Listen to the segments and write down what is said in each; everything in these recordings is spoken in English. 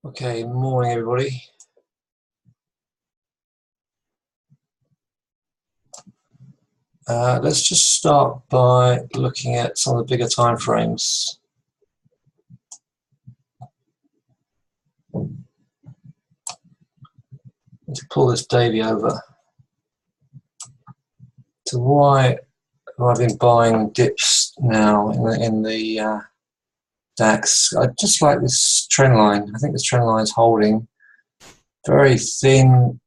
Okay, morning everybody. Let's just start by looking at some of the bigger time frames. Let's pull this daily over. So why have I been buying dips now in the DAX? I just like this trend line. I think this trend line is holding. Very thin,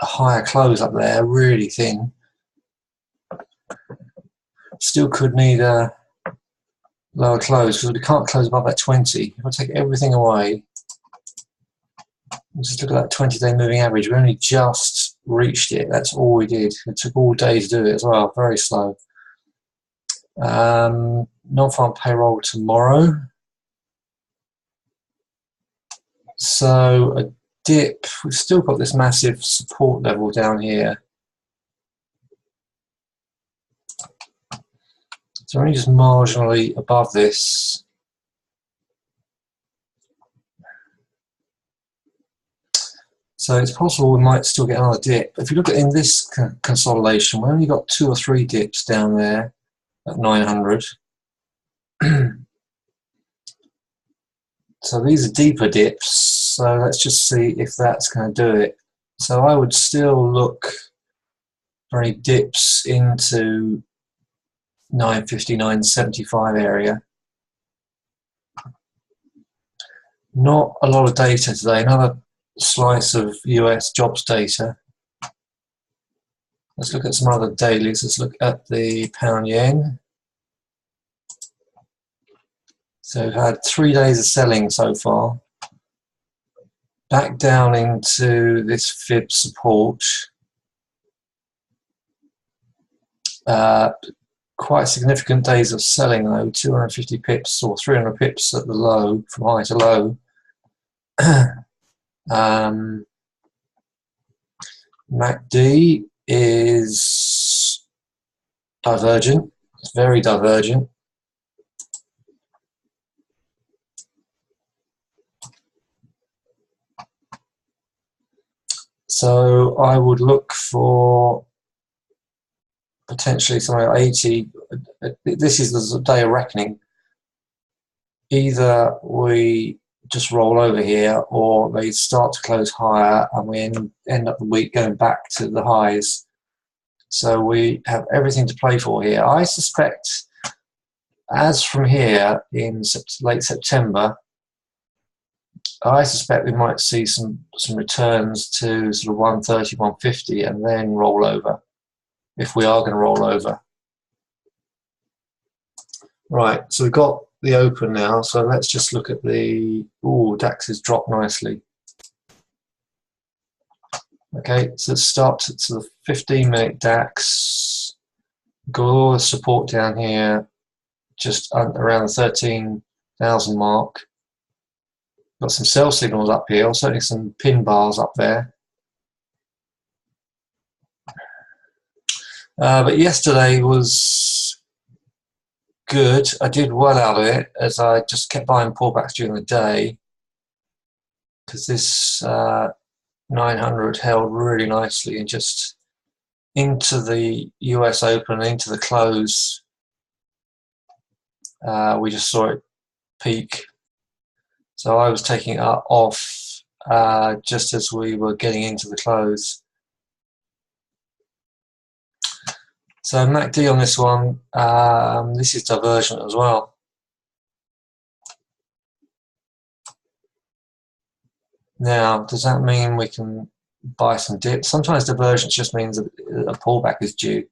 higher close up there, really thin. Still could need a lower close because we can't close above that 20. If I take everything away, just look at that 20-day moving average. We only just reached it. That's all we did. It took all day to do it as well. Very slow. Non-farm payroll tomorrow. So a dip. We've still got this massive support level down here. So we're only just marginally above this. So it's possible we might still get another dip. If you look at in this consolidation, we only got 2 or 3 dips down there at 900. So these are deeper dips. So let's just see if that's going to do it. So I would still look for any dips into 950, 975 area. Not a lot of data today. Another slice of US jobs data. Let's look at some other dailies. Let's look at the pound yen. So we've had 3 days of selling so far. Back down into this fib support. Quite significant days of selling though, 250 pips or 300 pips at the low, from high to low. MACD is divergent. It's very divergent. So I would look for potentially somewhere like 80. This is the day of reckoning. Either we just roll over here or they start to close higher and we end up the week going back to the highs. So we have everything to play for here. I suspect as from here in late September, I suspect we might see some returns to sort of 130, 150 and then roll over, if we are going to roll over. Right, so we've got the open now, so let's just look at the, DAX has dropped nicely. Okay, so let's start to the 15-minute DAX, got all the support down here, just around the 13,000 mark. Got some sell signals up here, certainly some pin bars up there. But yesterday was good. I did well out of it as I just kept buying pullbacks during the day because this 900 held really nicely and just into the US Open, into the close. We just saw it peak. So I was taking it off just as we were getting into the close. So MACD on this one, this is divergent as well. Now, does that mean we can buy some dips? Sometimes divergence just means a pullback is due,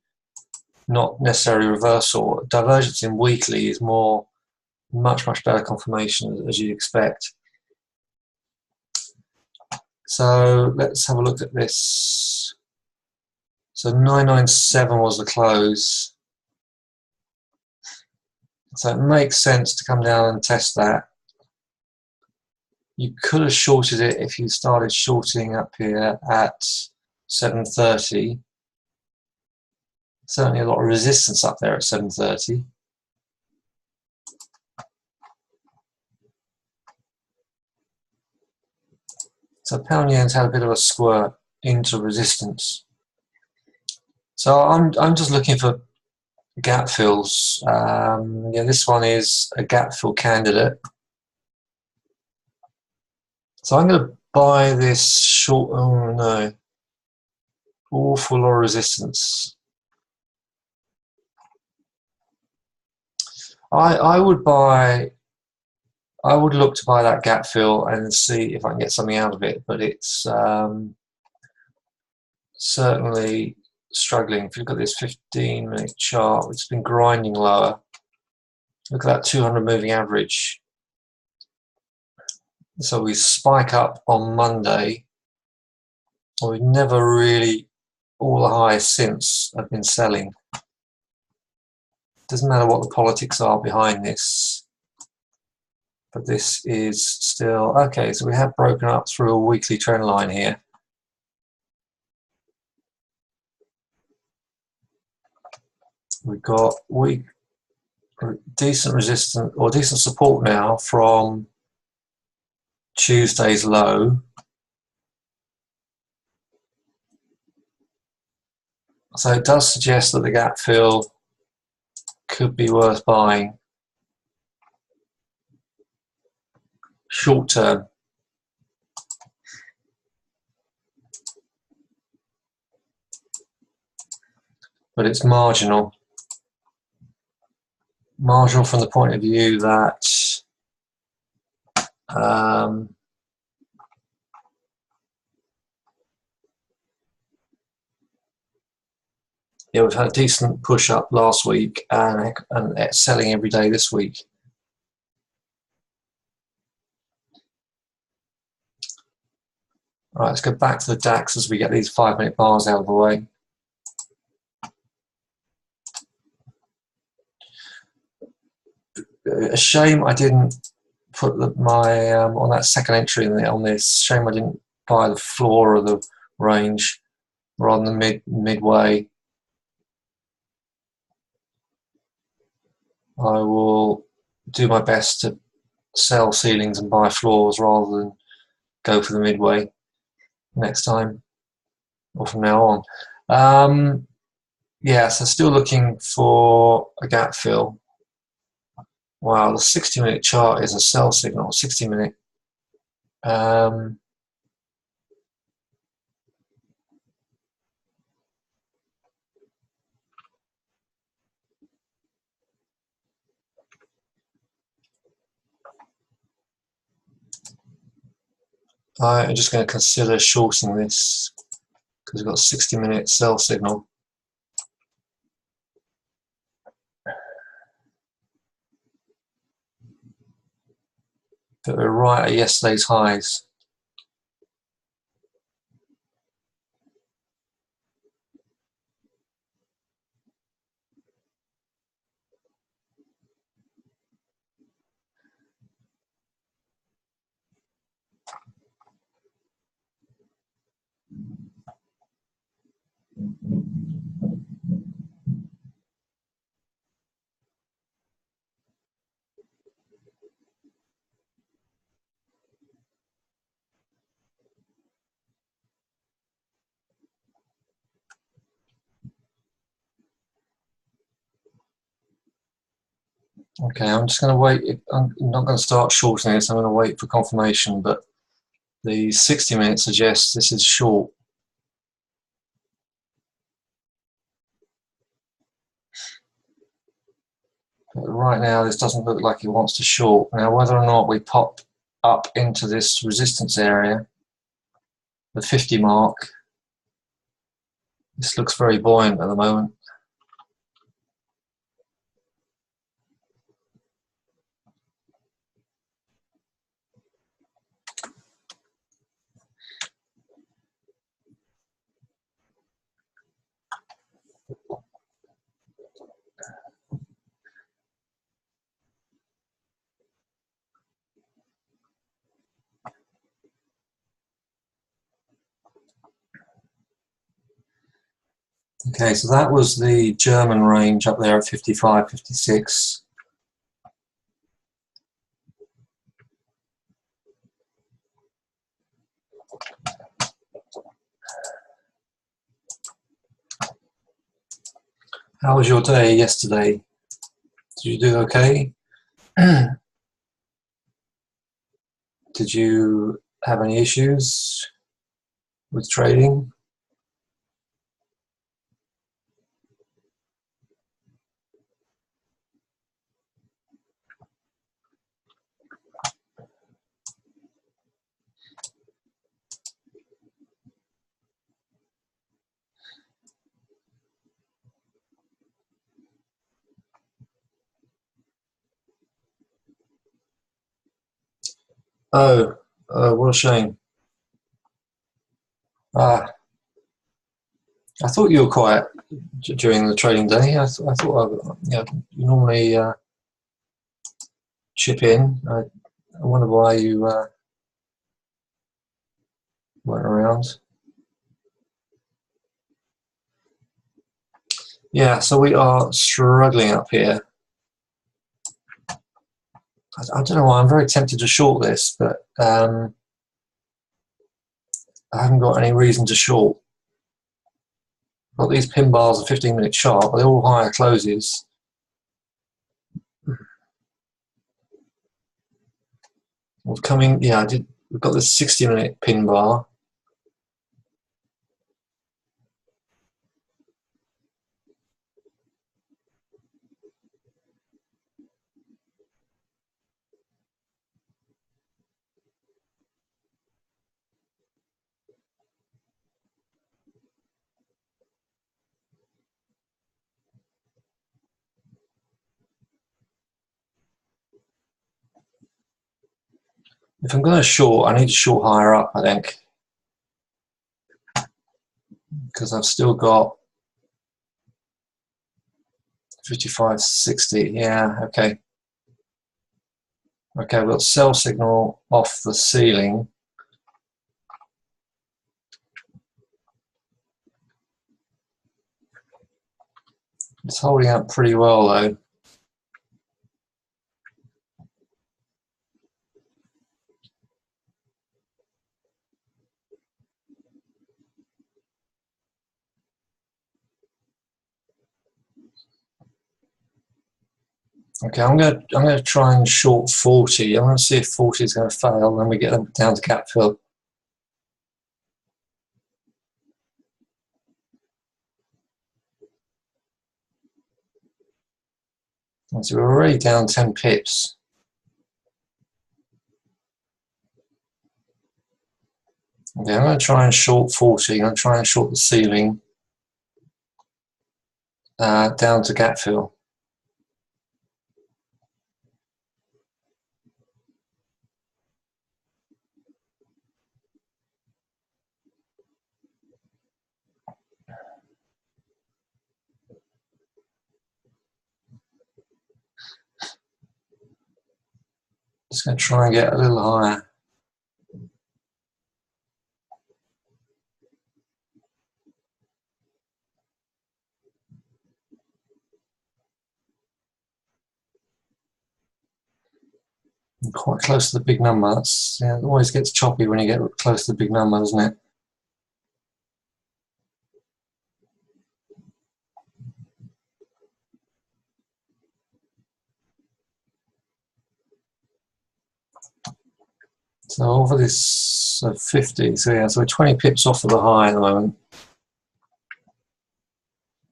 not necessarily reversal. Divergence in weekly is much better confirmation as you'd expect. So let's have a look at this. So 997 was the close. So it makes sense to come down and test that. You could have shorted it if you started shorting up here at 730. Certainly a lot of resistance up there at 730. So pound yen's had a bit of a squirt into resistance. So I'm just looking for gap fills. Yeah, this one is a gap fill candidate. So I'm going to buy this short. Oh no, awful lot of resistance. I would buy. I would look to buy that gap fill and see if I can get something out of it, but it's certainly struggling. If you look at this 15-minute chart, it's been grinding lower. Look at that 200 moving average. So we spike up on Monday. We've never really, all the highs since have been selling. Doesn't matter what the politics are behind this. But this is still, okay, so we have broken up through a weekly trend line here. We've got decent resistance or decent support now from Tuesday's low. So it does suggest that the gap fill could be worth buying short term. But it's marginal. Marginal from the point of view that yeah, we've had a decent push up last week and it's selling every day this week. All right, let's go back to the DAX as we get these 5-minute bars out of the way. A shame I didn't put my on that second entry on this. Shame I didn't buy the floor of the range rather than midway. I will do my best to sell ceilings and buy floors rather than go for the midway next time or from now on. Yeah, so still looking for a gap fill. Wow, the 60-minute chart is a sell signal. 60-minute. I'm just going to consider shorting this because we've got a 60-minute sell signal. But we're right at yesterday's highs. Okay, I'm just going to wait. I'm not going to start shorting this. I'm going to wait for confirmation, but the 60 minutes suggests this is short. But right now, this doesn't look like it wants to short. Now, whether or not we pop up into this resistance area, the 50 mark, this looks very buoyant at the moment. Okay, so that was the German range up there at 55, 56. How was your day yesterday? Did you do okay? Did you have any issues with trading? Oh, what a shame. Ah, I thought you were quiet during the trading day. I thought you normally chip in. I wonder why you weren't around. Yeah, so we are struggling up here. I don't know why. I'm very tempted to short this, but I haven't got any reason to short. Got these pin bars of 15-minute chart, but they're all higher closes. We've coming, yeah, we've got this 60-minute pin bar. If I'm going to short, I need to short higher up, I think, because I've still got 55.60. Yeah, okay. Okay, we've got sell signal off the ceiling. It's holding up pretty well, though. Okay, I'm gonna try and short 40. I'm gonna see if 40 is gonna fail, and then we get them down to gap fill. And so we're already down 10 pips. Okay, I'm gonna try and short 40. I'm gonna try and short the ceiling down to gap fill. Just gonna try and get a little higher. I'm quite close to the big number. That's, yeah, it always gets choppy when you get close to the big number, doesn't it? So over this 50, so yeah, so we're 20 pips off of the high at the moment.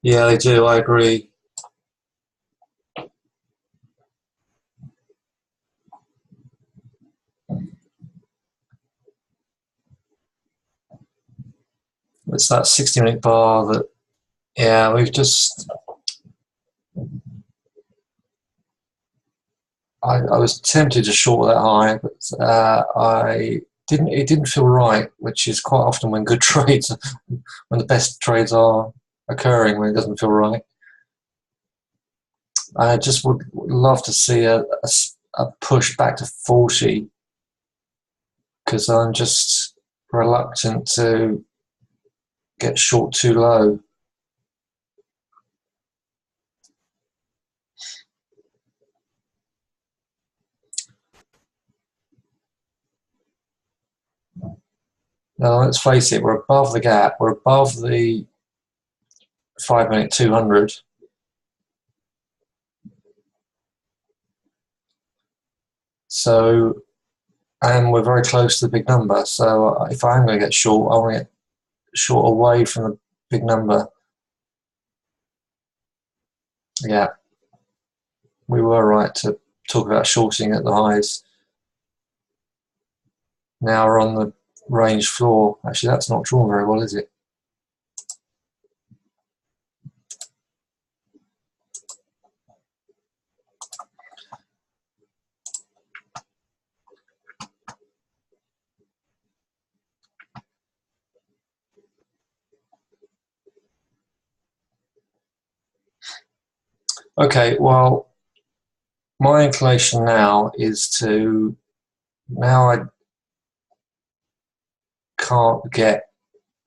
Yeah, they do, I agree. It's that 60-minute bar that, yeah, we've just, I was tempted to short that high, but it didn't feel right, which is quite often when good trades, when the best trades are occurring, when it doesn't feel right. I just would love to see a push back to 40, because I'm just reluctant to get short too low. Now, let's face it, we're above the gap, we're above the 5-minute 200. So, and we're very close to the big number. So if I am going to get short, I want to get short away from the big number. Yeah, we were right to talk about shorting at the highs. Now we're on the range floor. Actually, that's not drawn very well, is it? Okay, well, my inclination now is to, now I can't get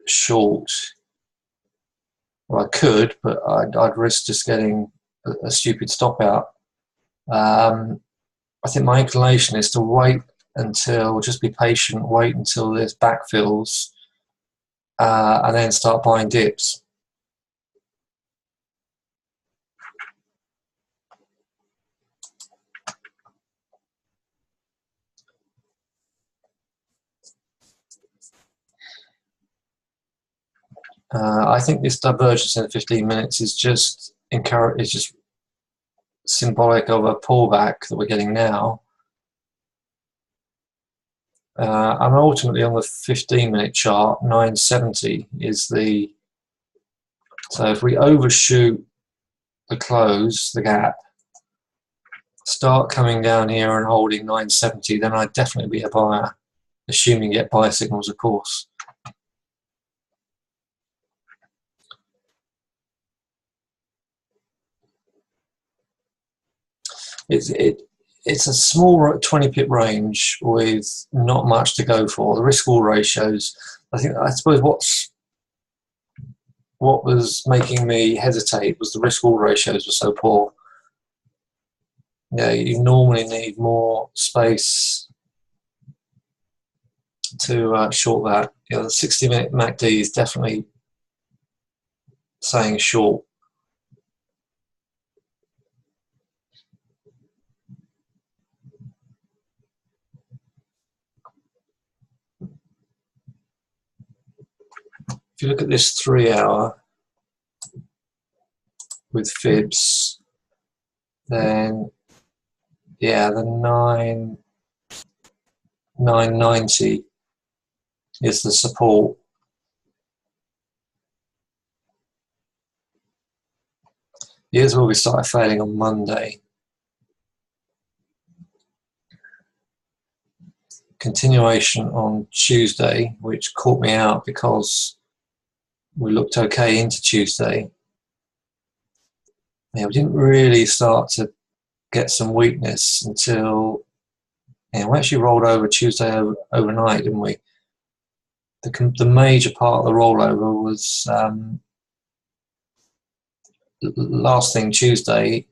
short. Well, I could, but I'd risk just getting a stupid stop out. I think my inclination is to wait until, just be patient, wait until this backfills, and then start buying dips. I think this divergence in 15 minutes is just symbolic of a pullback that we're getting now. And ultimately on the 15-minute chart, 970 is the, so if we overshoot the close, the gap, start coming down here and holding 970, then I'd definitely be a buyer, assuming you get buy signals, of course. It's a small 20 pip range with not much to go for. The risk-all ratios, I suppose what was making me hesitate was the risk-all ratios were so poor. Yeah, you normally need more space to short that. You know, the 60-minute MACD is definitely saying short. If you look at this 3-hour with fibs, then yeah, the 990 is the support. Here's where we started failing on Monday. Continuation on Tuesday, which caught me out because we looked okay into Tuesday. Yeah, we didn't really start to get some weakness until, yeah, we actually rolled over Tuesday overnight, didn't we? The major part of the rollover was last thing Tuesday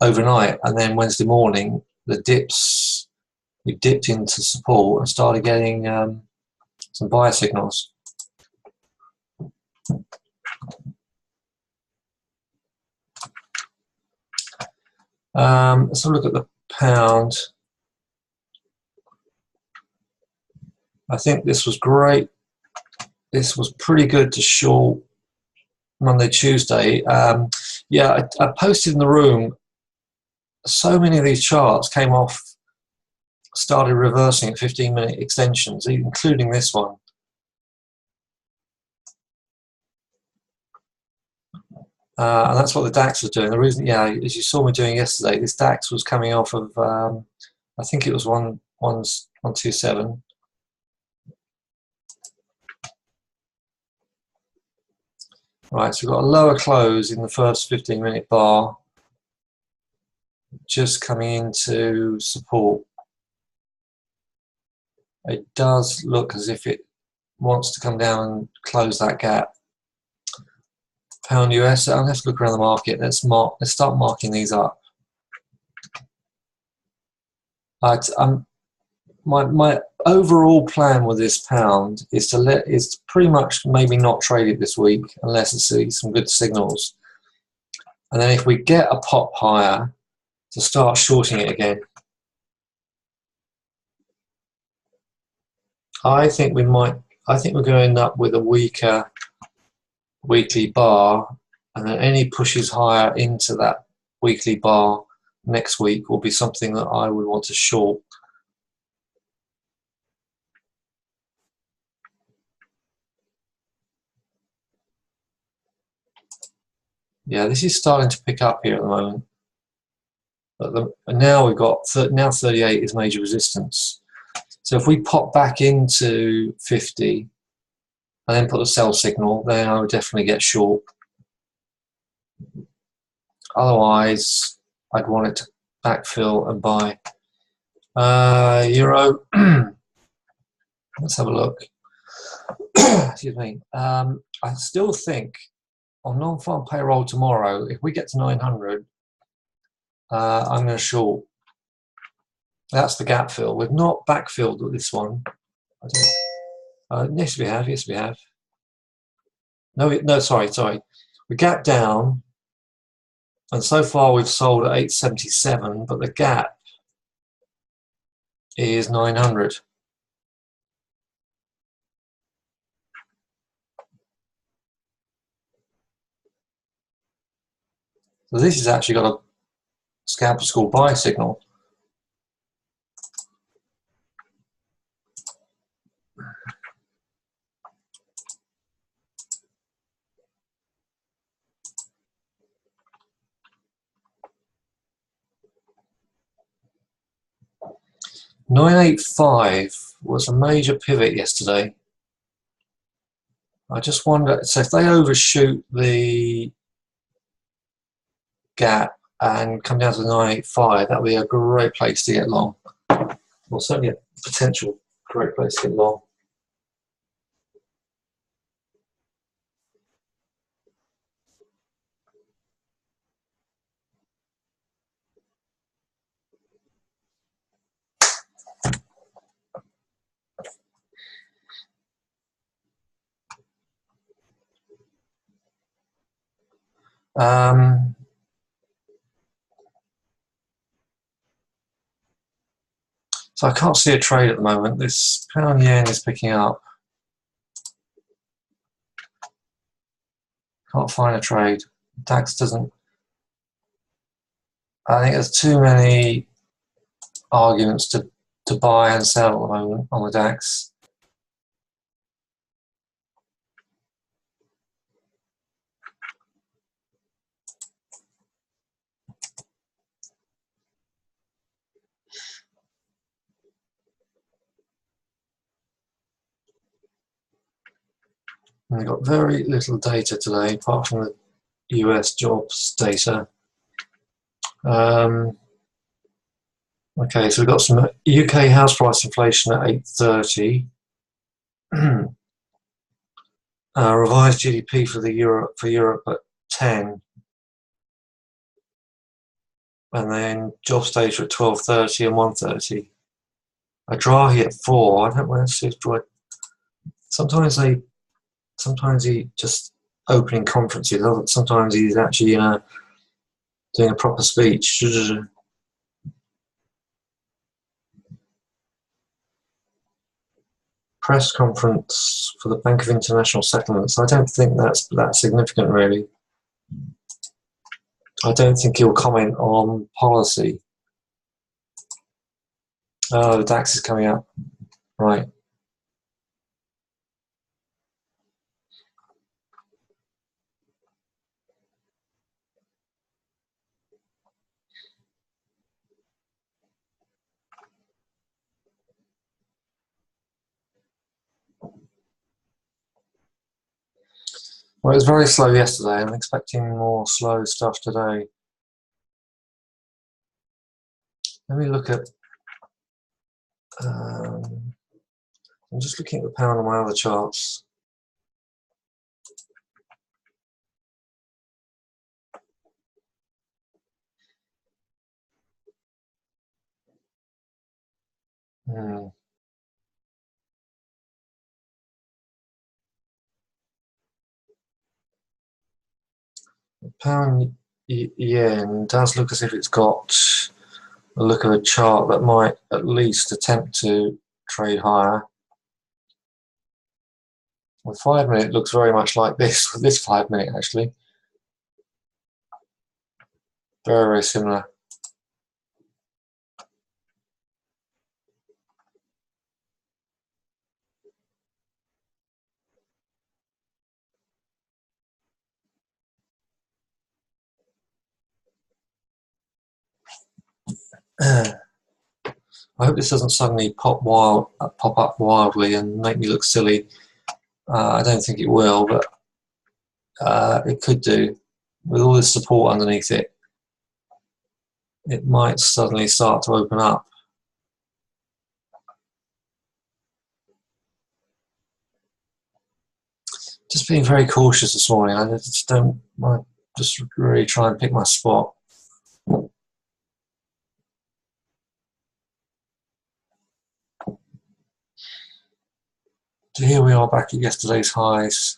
overnight, and then Wednesday morning the dips, we dipped into support and started getting some buy signals. Let's have a look at the pound. I think this was great. This was pretty good to short Monday, Tuesday. Yeah, I posted in the room, so many of these charts came off, started reversing at 15-minute extensions, including this one. And that's what the DAX was doing. The reason, yeah, as you saw me doing yesterday, this DAX was coming off of, I think it was 127. Right, so we've got a lower close in the first 15-minute bar, just coming into support. It does look as if it wants to come down and close that gap. Pound US, I'll have to look around the market. Let's start marking these up. My overall plan with this pound is to pretty much maybe not trade it this week unless it sees some good signals, and then if we get a pop higher, to start shorting it again. I think we might. I think we're going to end up with a weaker weekly bar, and then any pushes higher into that weekly bar next week will be something that I would want to short. Yeah, this is starting to pick up here at the moment. But now we've got now 38 is major resistance. So if we pop back into 50 and then put a sell signal, then I would definitely get short. Otherwise, I'd want it to backfill and buy. Euro. Let's have a look. Excuse me. I still think on non-farm payroll tomorrow, if we get to 900, I'm going to short. That's the gap fill. We've not backfilled with this one. Yes, we have. Yes, we have. No, sorry. We gap down, and so far we've sold at 877, but the gap is 900. So this has actually got a scalper school buy signal. $985 was a major pivot yesterday. I just wonder, so if they overshoot the gap and come down to 985, that would be a great place to get long. Well, certainly a potential great place to get long. So I can't see a trade at the moment. This pound yen is picking up. Can't find a trade. DAX doesn't. I think there's too many arguments to buy and sell at the moment on the DAX. And we've got very little data today, apart from the US jobs data. Okay, so we've got some UK house price inflation at 830. Revised GDP for Europe at 10. And then jobs data at 12:30 and 1:30. A Draghi at 4. I don't want to see if Draghi. Sometimes he just opening conferences. Sometimes he's actually doing a proper speech. Press conference for the Bank of International Settlements. I don't think that's that significant, really. I don't think he'll comment on policy. Oh, the DAX is coming up. Right. Well, it was very slow yesterday. I'm expecting more slow stuff today. Let me look at. I'm just looking at the pound on my other charts. The pound yen does look as if it's got a look of a chart that might at least attempt to trade higher. The 5 minute looks very much like this, with this 5 minute actually. Very, very similar. I hope this doesn't suddenly pop up wildly and make me look silly. I don't think it will, but it could do. With all this support underneath it, it might suddenly start to open up. Just being very cautious this morning. I just don't want to just really try and pick my spot. So here we are back at yesterday's highs.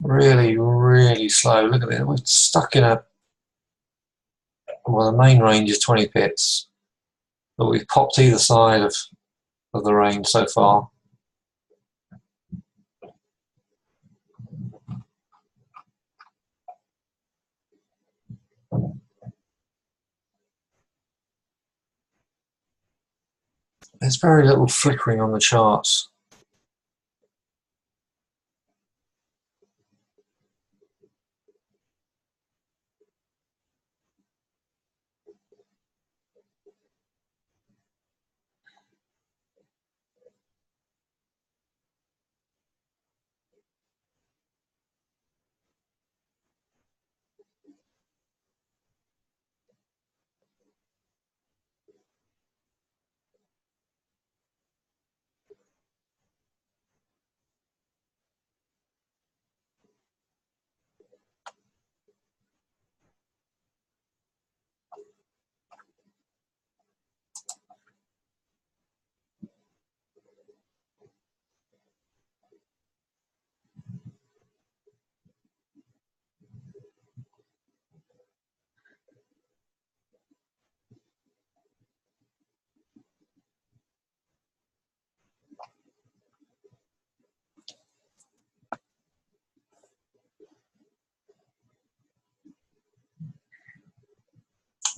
Really, really slow. Look at it. We're stuck in a, well, the main range is 20 pips, but we've popped either side of the range so far. There's very little flickering on the charts.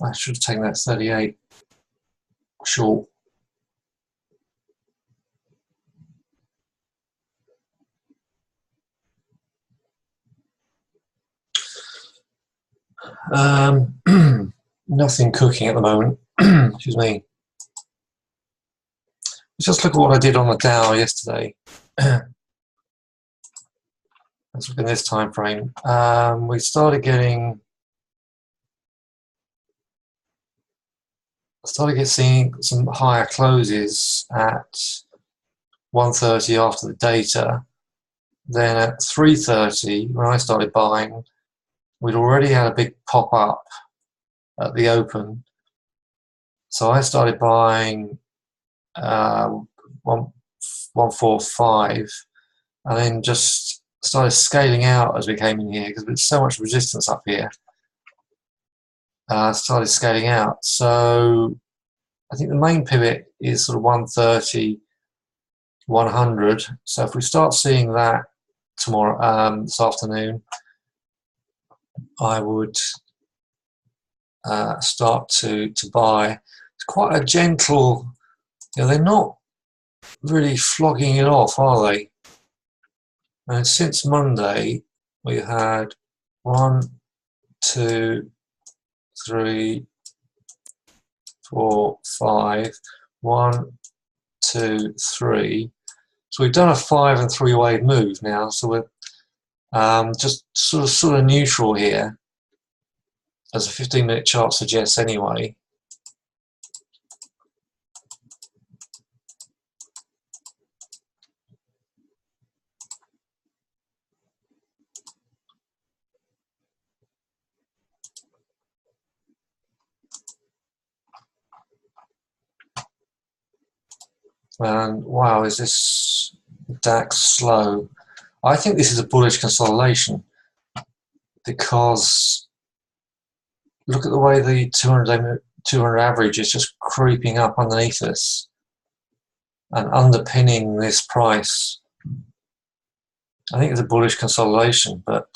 I should have taken that 38 short. Nothing cooking at the moment. Excuse me. Let's just look at what I did on the Dow yesterday. Let's look in this time frame. We started getting seeing some higher closes at 1:30 after the data. Then at 3:30, when I started buying, we'd already had a big pop up at the open. So I started buying 145, and then just started scaling out as we came in here because there's so much resistance up here. Started scaling out. So I think the main pivot is sort of 130, 100. So if we start seeing that tomorrow, this afternoon, I would start to buy. It's quite a gentle, they're not really flogging it off, are they? And since Monday, we had 1, 2, 3, 4, 5, 1, 2, 3. So we've done a 5 and 3 wave move now. So we're just sort of neutral here, as a 15-minute chart suggests anyway. And wow, is this DAX slow? I think this is a bullish consolidation because look at the way the 200 average is just creeping up underneath this and underpinning this price. I think it's a bullish consolidation, but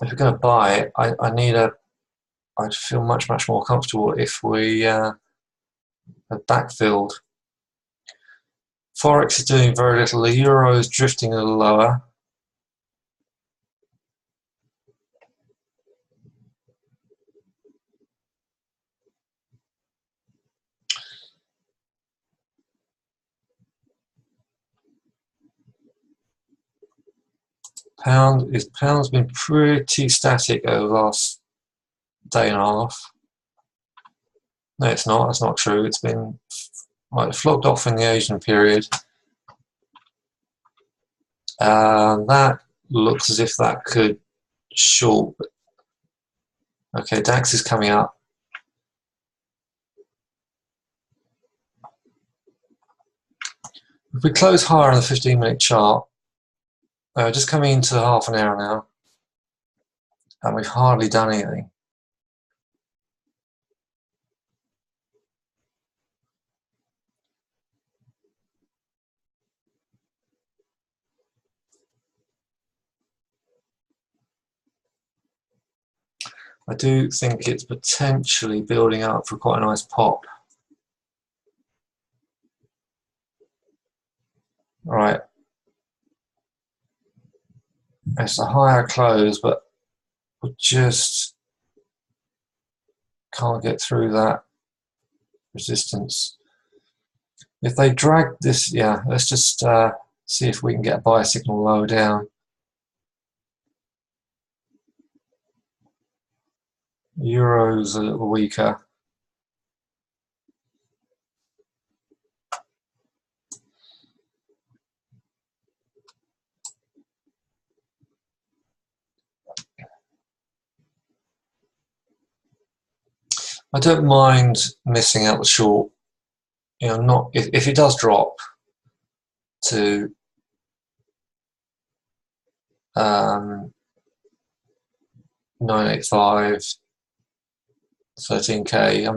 if we're going to buy it, I'd feel much more comfortable if we had backfilled. Forex is doing very little. The euro is drifting a little lower. Pound's been pretty static over the last day and a half. No, it's not. That's not true. It's been it flogged off in the Asian period. That looks as if that could short. Okay, DAX is coming up. If we close higher on the 15-minute chart, just coming into half an hour now, and we've hardly done anything. I do think it's potentially building up for quite a nice pop. All right. It's a higher close, but we just can't get through that resistance. If they drag this, yeah, let's just see if we can get a buy signal lower down. Euro's a little weaker. I don't mind missing out the short. You know, not if it does drop to 985, 13k.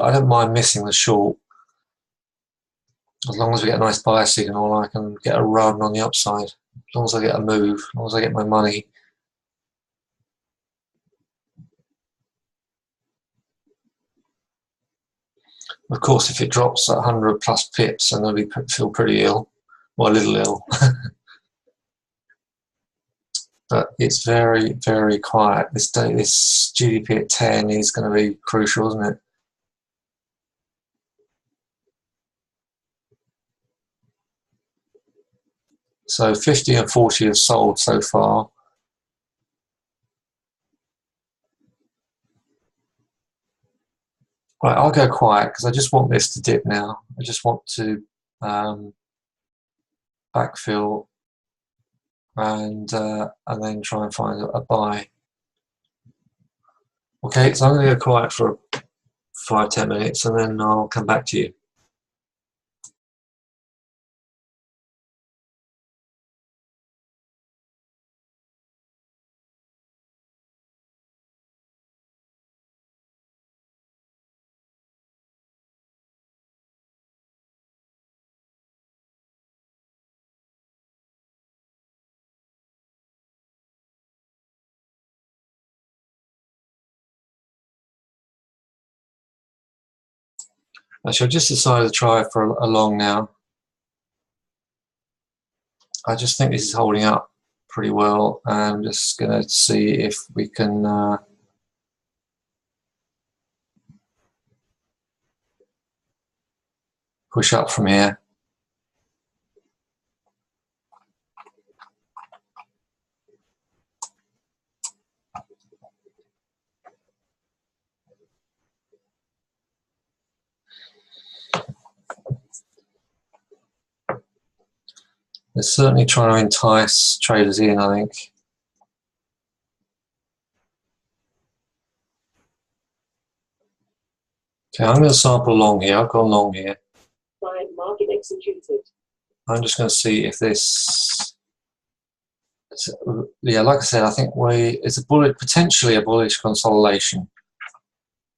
I don't mind missing the short as long as we get a nice buy signal. I can get a run on the upside as long as I get a move, as long as I get my money. Of course, if it drops at 100 plus pips, I'm going to feel pretty ill, well, a little ill. But it's very quiet. This GDP at 10 is going to be crucial, isn't it? So 50 and 40 have sold so far. Right, I'll go quiet because I just want this to dip now. I just want to backfill and then try and find a buy. Okay, so I'm going to go quiet for 5-10 minutes and then I'll come back to you. Actually, I just decided to try for a long now. I just think this is holding up pretty well. I'm just going to see if we can push up from here. They're certainly trying to entice traders in, I think. Okay, I'm going to sample long here. I've gone long here. Client market executed. I'm just going to see if this. Yeah, like I said, I think it's potentially a bullish consolidation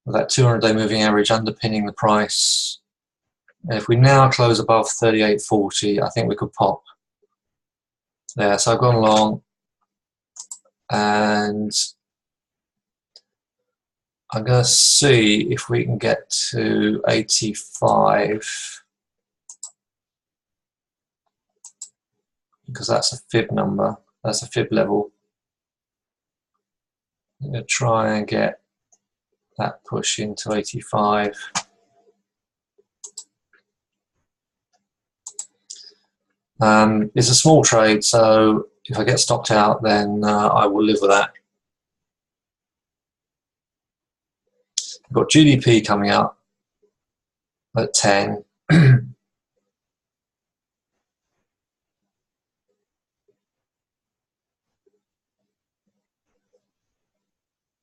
with that 200-day moving average underpinning the price. And if we now close above 38.40, I think we could pop there. So I've gone long, and I'm going to see if we can get to 85, because that's a fib number. That's a fib level. I'm going to try and get that push into 85. It's a small trade, so if I get stopped out, then I will live with that. We've got GDP coming up at 10.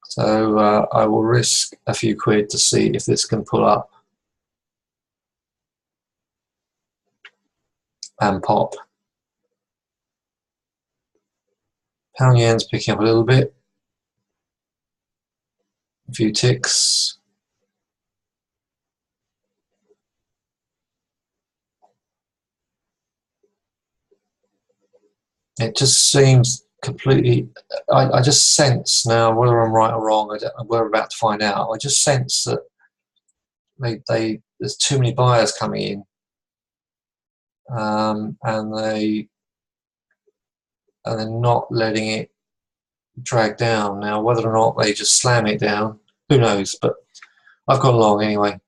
So I will risk a few quid to see if this can pull up and pop. Pound yen's picking up a little bit. A few ticks. It just seems completely. I just sense now, whether I'm right or wrong, we're about to find out. I just sense that there's too many buyers coming in, and they're not letting it drag down. Now, whether or not they just slam it down, who knows? But I've gone long anyway.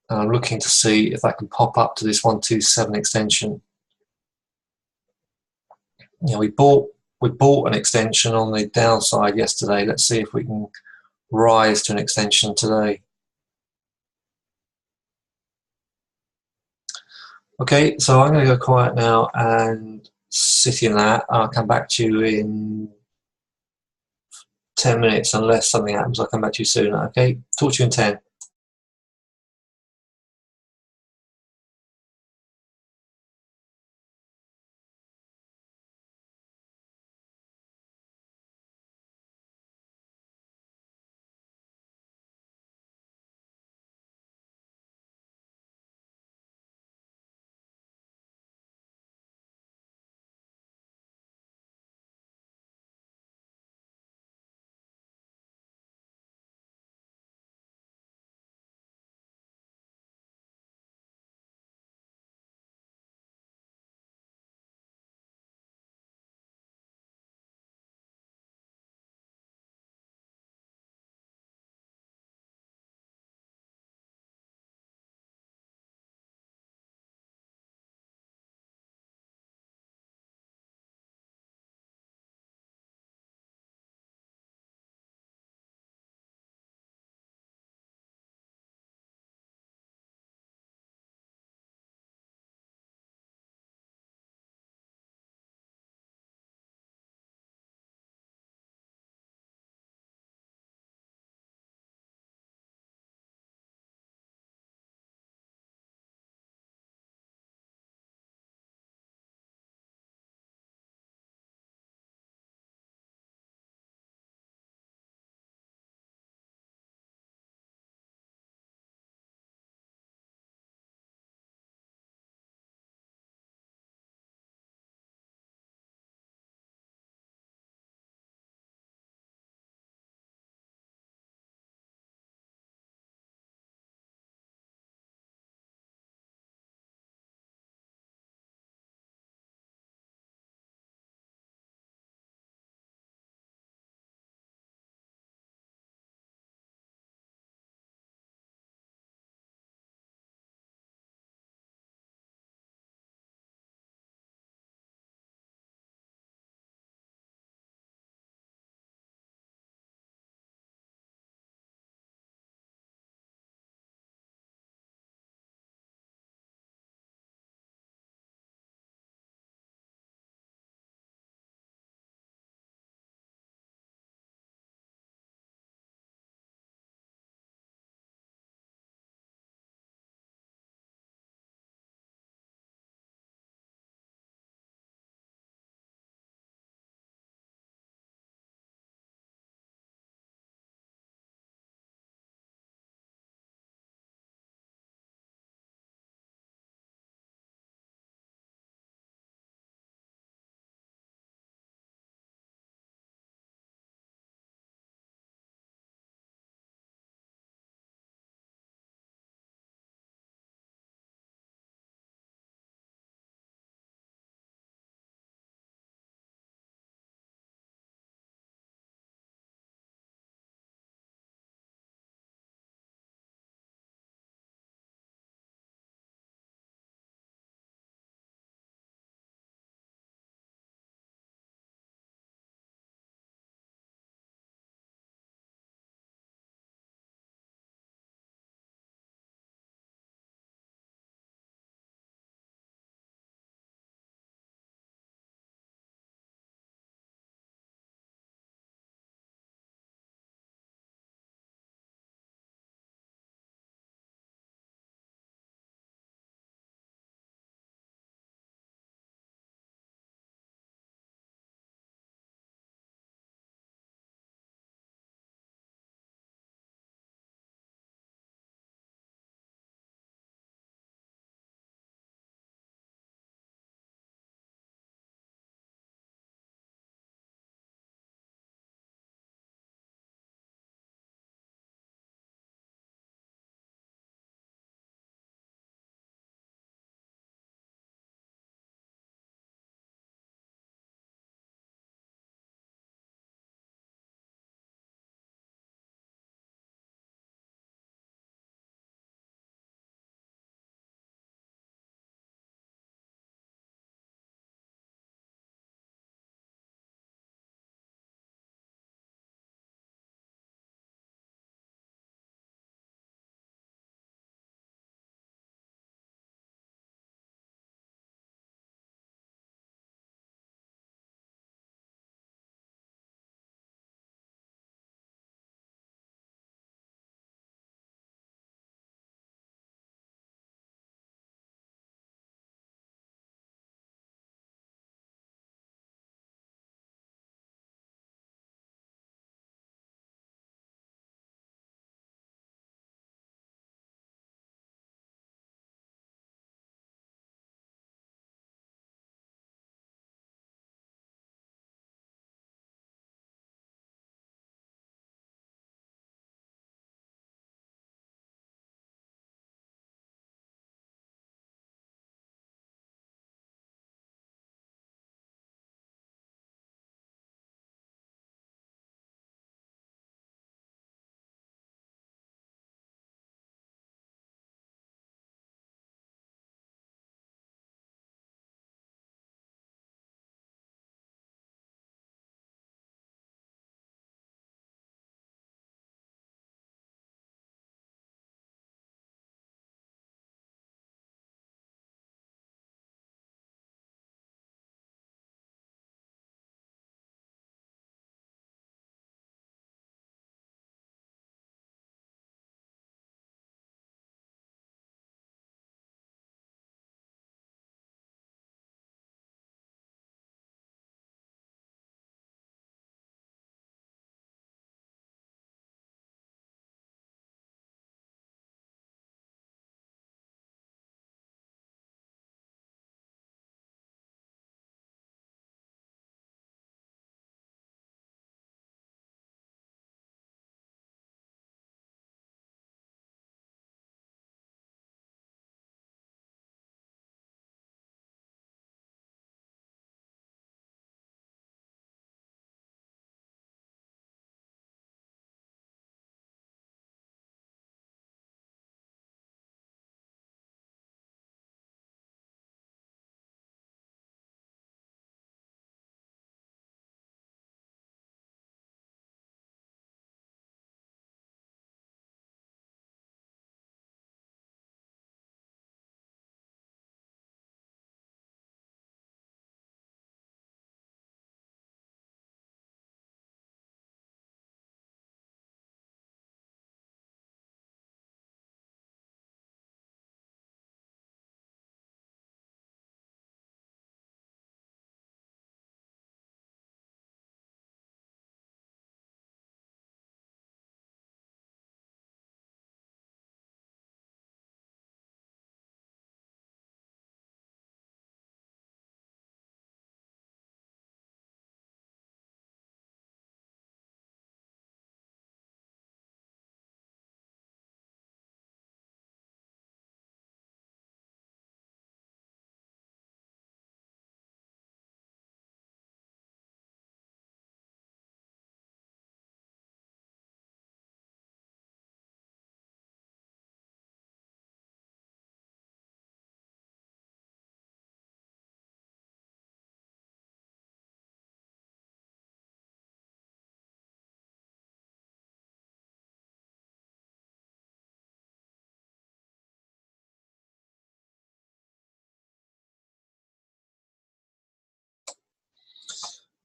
And I'm looking to see if that can pop up to this 127 extension. You know, we bought an extension on the downside yesterday. Let's see if we can rise to an extension today. Okay, so I'm going to go quiet now and sit in that. I'll come back to you in 10 minutes unless something happens. I'll come back to you sooner. Okay, talk to you in 10.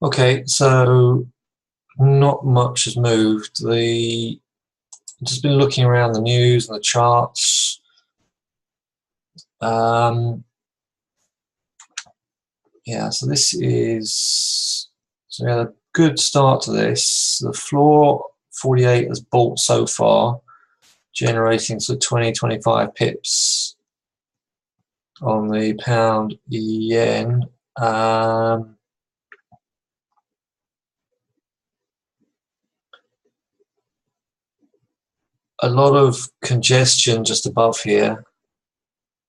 Okay, so not much has moved. Just been looking around the news and the charts. Yeah, so we had a good start to this. The floor 48 has bought so far, generating sort of 20-25 pips on the pound yen. A lot of congestion just above here.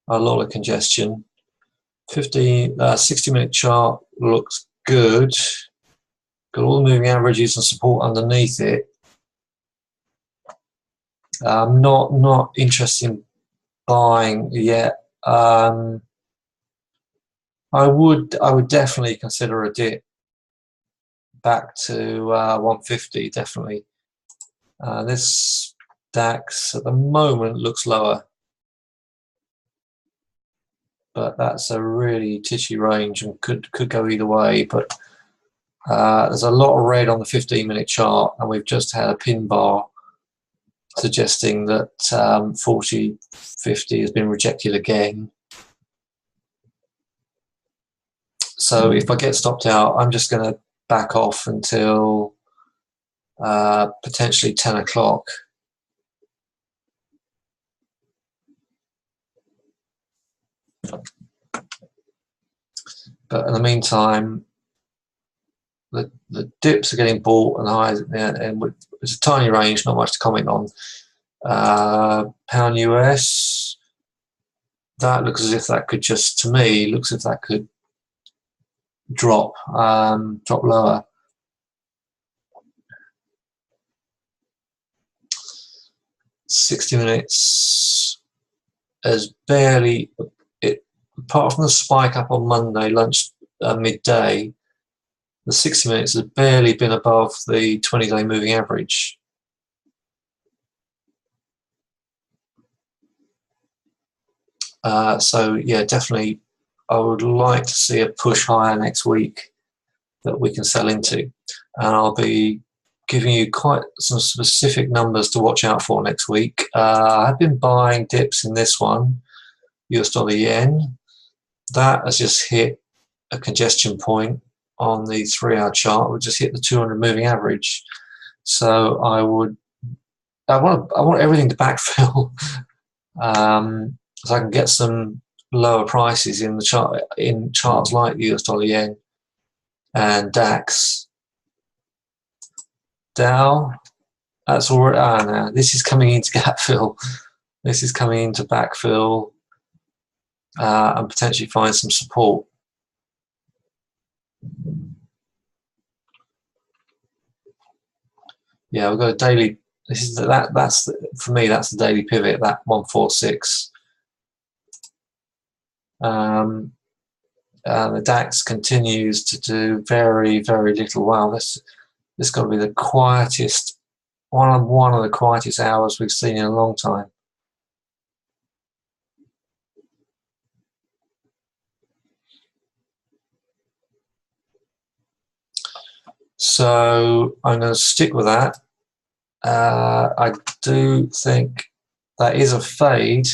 A lot of congestion. 60-minute chart looks good. Got all the moving averages and support underneath it. Not interested in buying yet. I would definitely consider a dip back to 150. Definitely. This DAX at the moment looks lower, but that's a really tishy range and could go either way. But there's a lot of red on the 15-minute chart, and we've just had a pin bar suggesting that 40.50 has been rejected again. So if I get stopped out, I'm just going to back off until potentially 10 o'clock. But in the meantime, the dips are getting bought and highs, and it's a tiny range, not much to comment on. Pound US, that looks as if that could just, to me, looks as if that could drop lower. "60 minutes has barely, apart from the spike up on Monday midday, the 60 minutes has barely been above the 20-day moving average. So yeah, definitely I would like to see a push higher next week that we can sell into, and I'll be giving you quite some specific numbers to watch out for next week. I've been buying dips in this one, US dollar yen. That has just hit a congestion point on the 3-hour chart. We just hit the 200 moving average. So I want everything to backfill, so I can get some lower prices in the chart, in charts like US dollar yen and DAX. Dow, that's already, no, this is coming into gap fill. This is coming into backfill and potentially find some support. Yeah, we've got a daily. For me, that's the daily pivot. That 146. The DAX continues to do very, very little. Wow, this got to be the quietest, one of the quietest hours we've seen in a long time. So I'm going to stick with that. I do think that is a fade.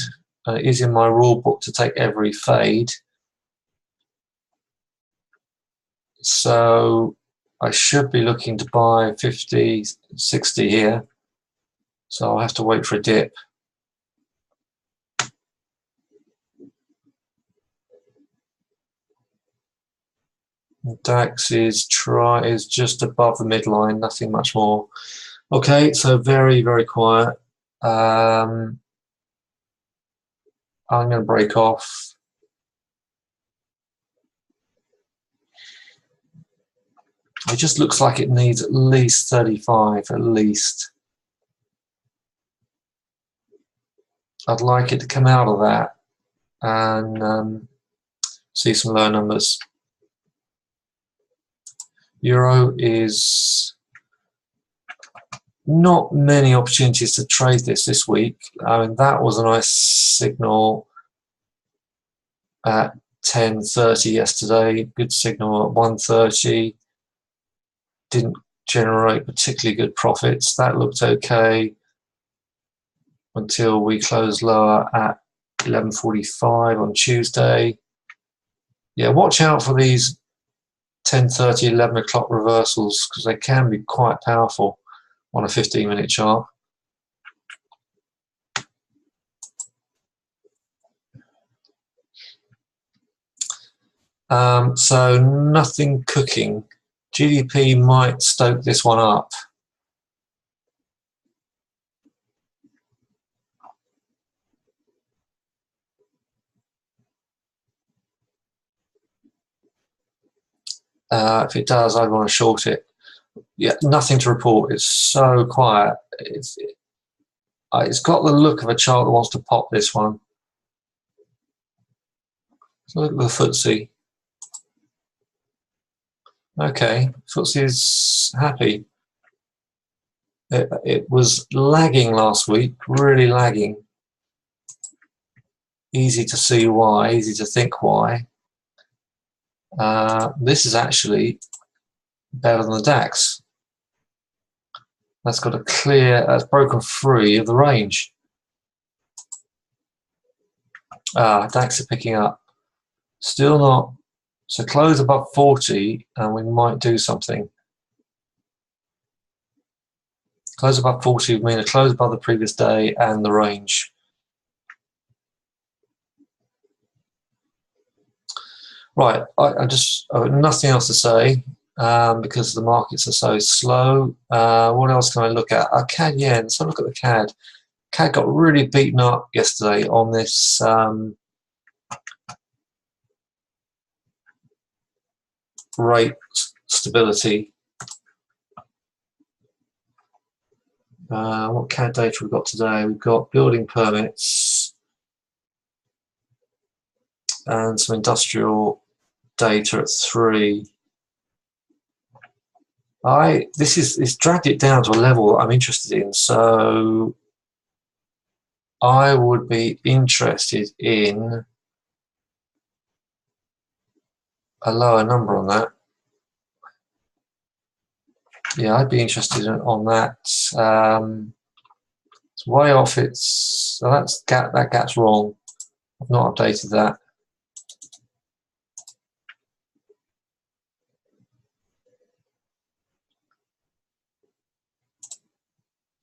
It is in my rule book to take every fade. So I should be looking to buy 50, 60 here. So I'll have to wait for a dip. DAX is just above the midline, nothing much more. Okay, so very, very quiet. I'm going to break off. It just looks like it needs at least 35, at least. I'd like it to come out of that and see some lower numbers. Euro is not many opportunities to trade this week. I mean, that was a nice signal at 10:30 yesterday. Good signal at 1:30. didn't generate particularly good profits. That looked okay until we closed lower at 11:45 on Tuesday. Yeah, watch out for these 10:30, 11 o'clock reversals because they can be quite powerful on a 15-minute chart. So nothing cooking. GDP might stoke this one up. If it does, I'd want to short it. Yeah, nothing to report. It's so quiet. It's got the look of a chart that wants to pop this one. So look at the FTSE. Okay, FTSE is happy. It was lagging last week, really lagging. Easy to see why, easy to think why. This is actually better than the DAX. That's got a clear, that's broken free of the range. DAX are picking up. Still not. So close above 40 and we might do something. Close above 40 would mean a close above the previous day and the range. Right, I just have nothing else to say because the markets are so slow. What else can I look at? CAD yen. So look at the CAD. CAD got really beaten up yesterday on this rate stability. What CAD data we've got today? We've got building permits and some industrial data at 3. It's dragged it down to a level I'm interested in, so I would be interested in a lower number on that. Yeah, I'd be interested on that. It's way off. That gap's wrong. I've not updated that.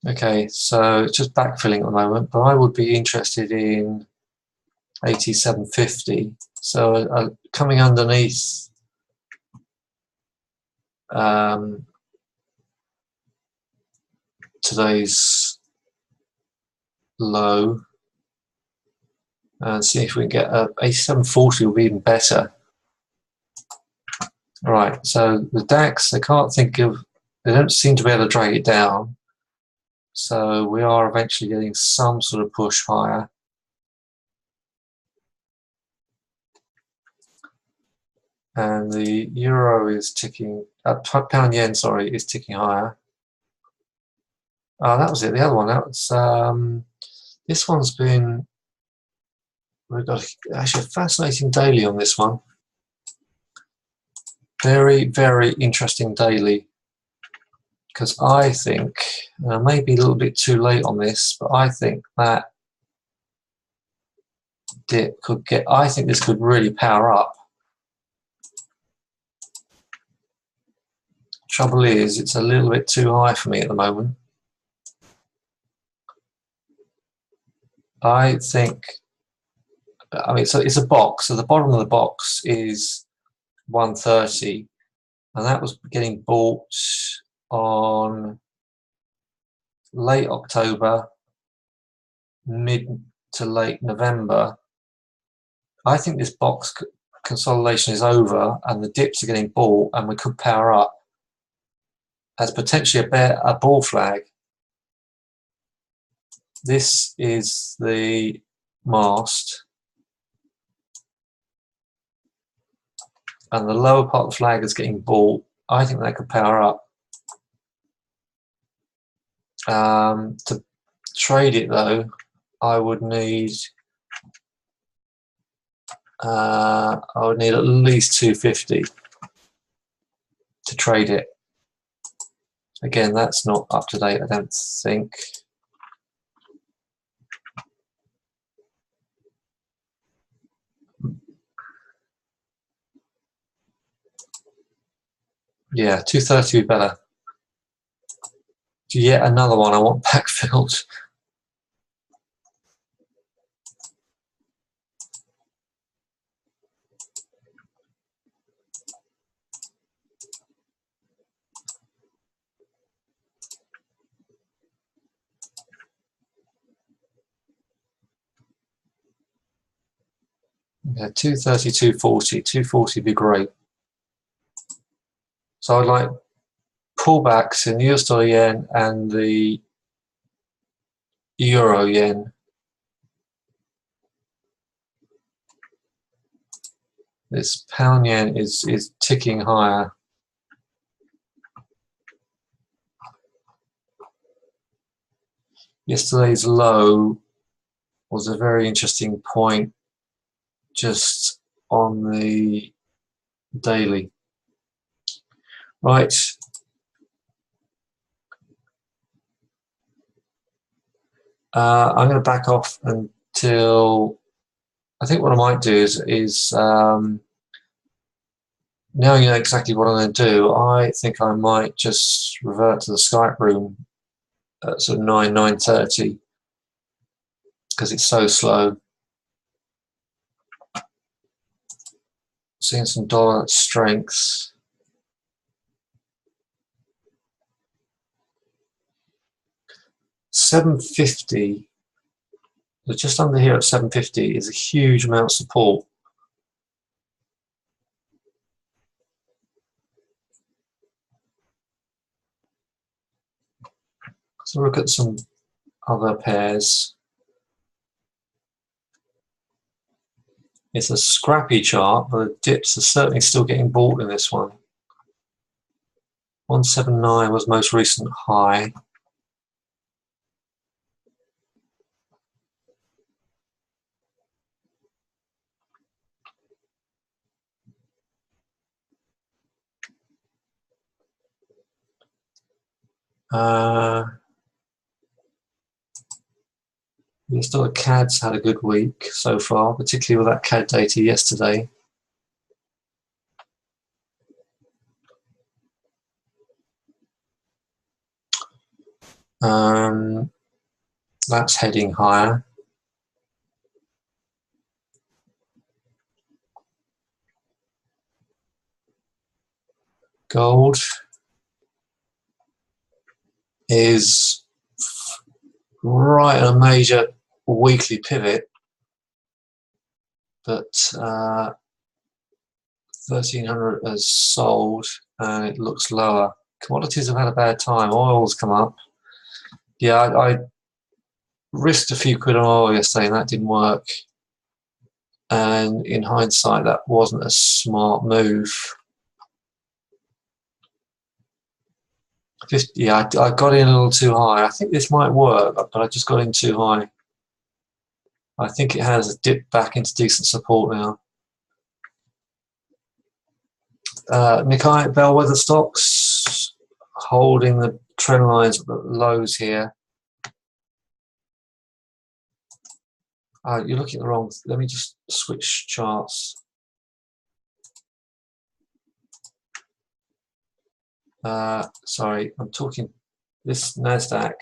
Okay, so it's just backfilling at the moment, but I would be interested in 87.50. So coming underneath today's low and see if we can get 87.40 will be even better. All right, so the DAX, they don't seem to be able to drag it down. So we are eventually getting some sort of push higher. And the euro is ticking, pound yen, sorry, is ticking higher. That was it, the other one. That was, this one's been, we've got actually a fascinating daily on this one. Very, very interesting daily. Because I think, maybe a little bit too late on this, but I think that dip could get, I think this could really power up. Trouble is, it's a little bit too high for me at the moment. I think, I mean, so it's a box, so the bottom of the box is 130, and that was getting bought on late October, mid to late November. I think this box consolidation is over and the dips are getting bought and we could power up as potentially a bull flag. This is the mast and the lower part of the flag is getting bought. I think that could power up. To trade it though, I would need at least 250 to trade it. Again, that's not up to date, I don't think. Yeah, 230 would be better. Yet another one I want backfilled. Yeah, 230, 240. 240 would be great. So I'd like pullbacks in the US dollar yen and the euro yen. This pound yen is ticking higher. Yesterday's low was a very interesting point just on the daily. Right. I'm going to back off until I think what I might do is now you know exactly what I'm going to do. I think I might just revert to the Skype room at sort of 9:30 because it's so slow. Seeing some dollar strengths. $750, just under here at 750 is a huge amount of support. So look at some other pairs. It's a scrappy chart, but the dips are certainly still getting bought in this one. 179 was most recent high. US dollar CAD's had a good week so far, particularly with that CAD data yesterday. That's heading higher. Gold is right on a major weekly pivot, but 1300 has sold and it looks lower. Commodities have had a bad time. Oil's come up. Yeah, I risked a few quid on oil yesterday and that didn't work. And in hindsight, that wasn't a smart move. 50, yeah, I got in a little too high. I think this might work, but I just got in too high. I think it has dipped back into decent support now. Nikkei bellwether stocks holding the trend lines at the lows here. You're looking at the wrong. Let me just switch charts. Sorry, I'm talking this NASDAQ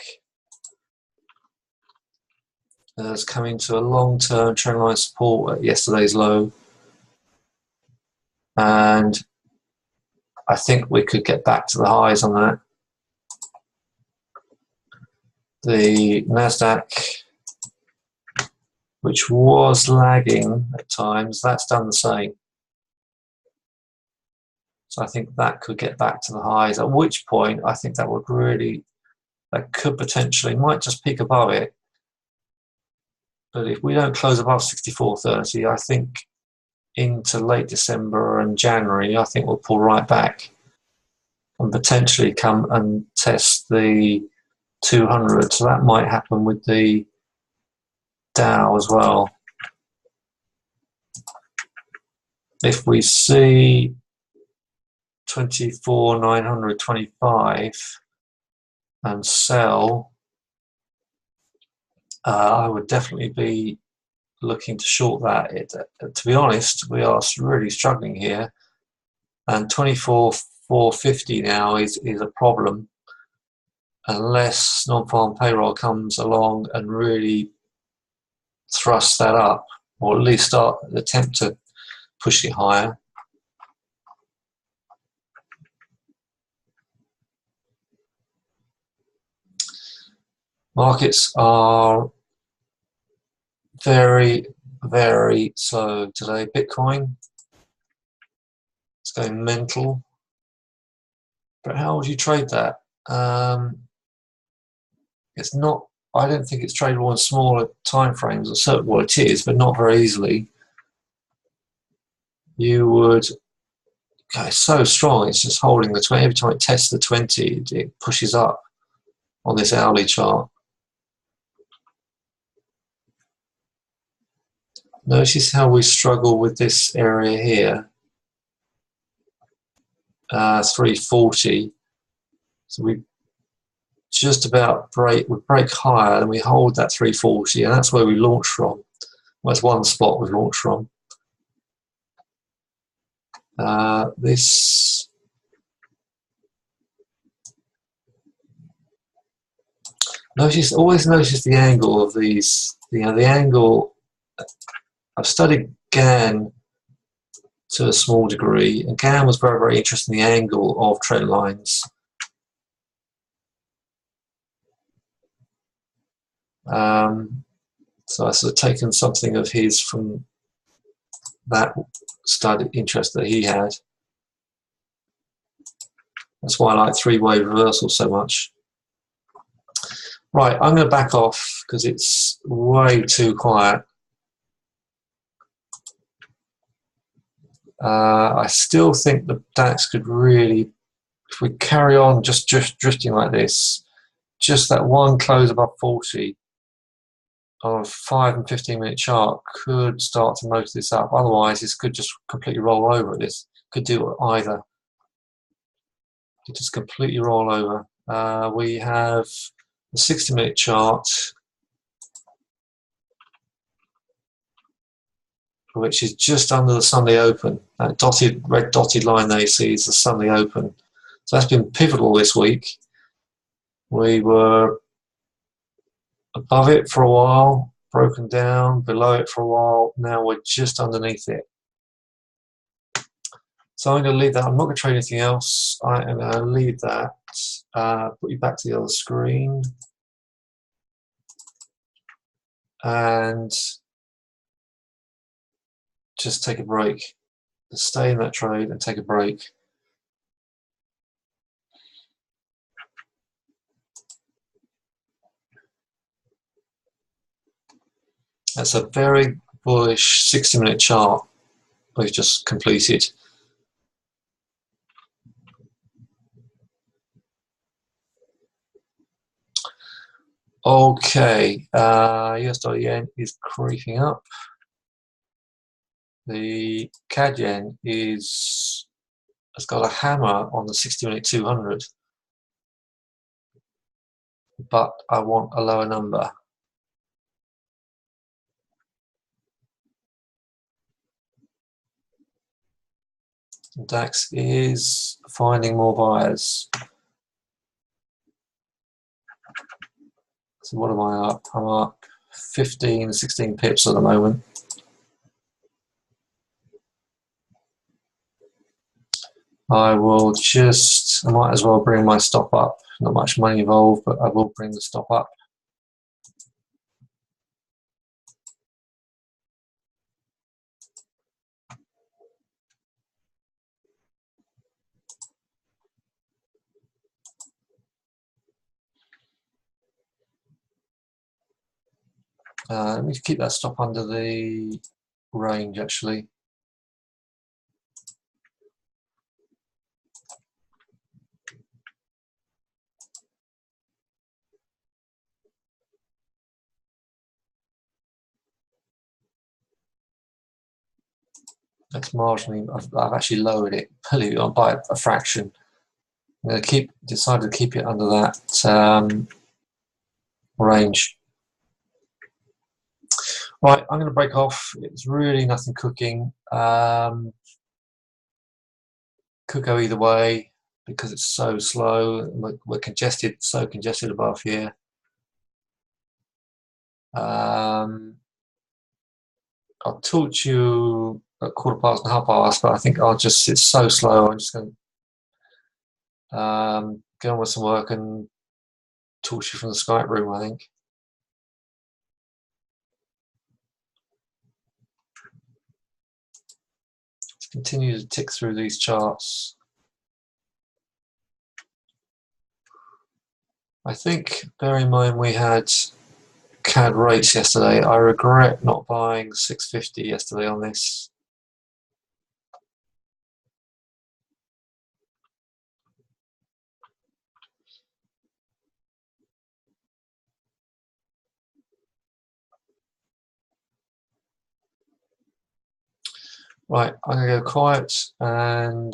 has come into a long-term trendline support at yesterday's low, and I think we could get back to the highs on that. The NASDAQ, which was lagging at times, that's done the same. So I think that could get back to the highs, at which point I think that would really, that could potentially, might just peak above it. But if we don't close above 64.30, I think into late December and January, I think we'll pull right back and potentially come and test the 200. So that might happen with the Dow as well. If we see 24,925, and sell, I would definitely be looking to short that. To be honest, we are really struggling here, and 24,450 now is a problem unless non-farm payroll comes along and really thrusts that up, or at least attempt to push it higher. Markets are very, very slow today. Bitcoin, it's going mental. But how would you trade that? It's not. I don't think it's tradable in smaller time frames. Or certain, well, it is, but not very easily. You would. Okay, it's so strong. It's just holding the 20. Every time it tests the 20, it pushes up on this hourly chart. Notice how we struggle with this area here. 340. So we just about break higher, and we hold that 340, and that's where we launch from. Well, that's one spot we launch from. This always notice the angle of these. The angle. I've studied Gann to a small degree, and Gann was very, very interested in the angle of trend lines. So I've sort of taken something of his from that study interest that he had. That's why I like three-way reversal so much. Right, I'm going to back off because it's way too quiet. I still think the DAX could really, if we carry on just drifting like this, just that one close above 40 on a 5 and 15-minute chart could start to motor this up. Otherwise, this could just completely roll over. This could do either. It just completely roll over. We have the 60-minute chart, which is just under the Sunday Open. That red dotted line there you see is the Sunday Open. So that's been pivotal this week. We were above it for a while, broken down, below it for a while. Now we're just underneath it. So I'm going to leave that. I'm not going to trade anything else. I am going to leave that. Put you back to the other screen. And just take a break. Just stay in that trade and take a break. That's a very bullish 60-minute chart we've just completed. Okay, US dollar yen is creeping up. The CAD yen has got a hammer on the 60-minute 200, but I want a lower number. DAX is finding more buyers. So what am I up? I'm up 15, 16 pips at the moment. I might as well bring my stop up. Not much money involved, but I will bring the stop up. Let me keep that stop under the range actually. That's marginally, I've actually lowered it by a fraction. I'm going to decided to keep it under that range. Right, I'm going to break off. It's really nothing cooking. Could go either way because it's so slow. We're congested, so congested above here. I'll talk to you at 1/4 and 1/2 past, but I think it's so slow. I'm just going to get on with some work and talk to you from the Skype room, I think. Let's continue to tick through these charts. I think, bear in mind, we had CAD rates yesterday. I regret not buying 650 yesterday on this. Right, I'm going to go quiet and